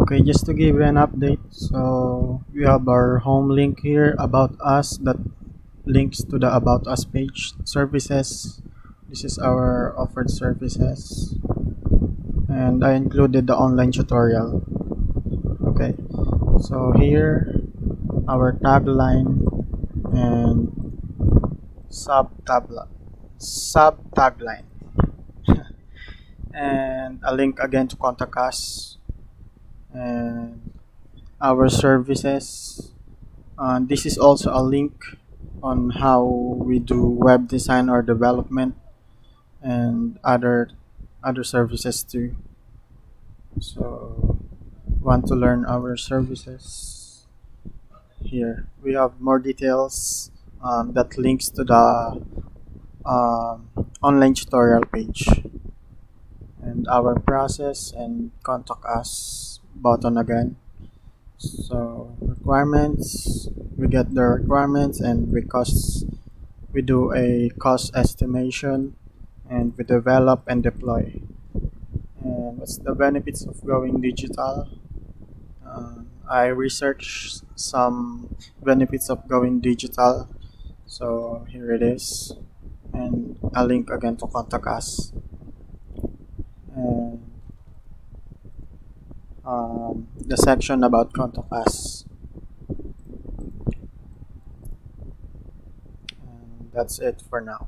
Okay, just to give you an update, so we have our home link here, about us, that links to the about us page. Services, this is our offered services, and I included the online tutorial. Okay, so here our tagline and sub tagline, and a link again to contact us and our services. This is also a link on how we do web design or development and other services too. So, want to learn our services? Here we have more details that links to the online tutorial page and our process and contact us button again. So requirements, we get the requirements and we do a cost estimation and we develop and deploy. And what's the benefits of going digital? I researched some benefits of going digital, so here it is, and a link again to contact us. And the section about contact us. And that's it for now.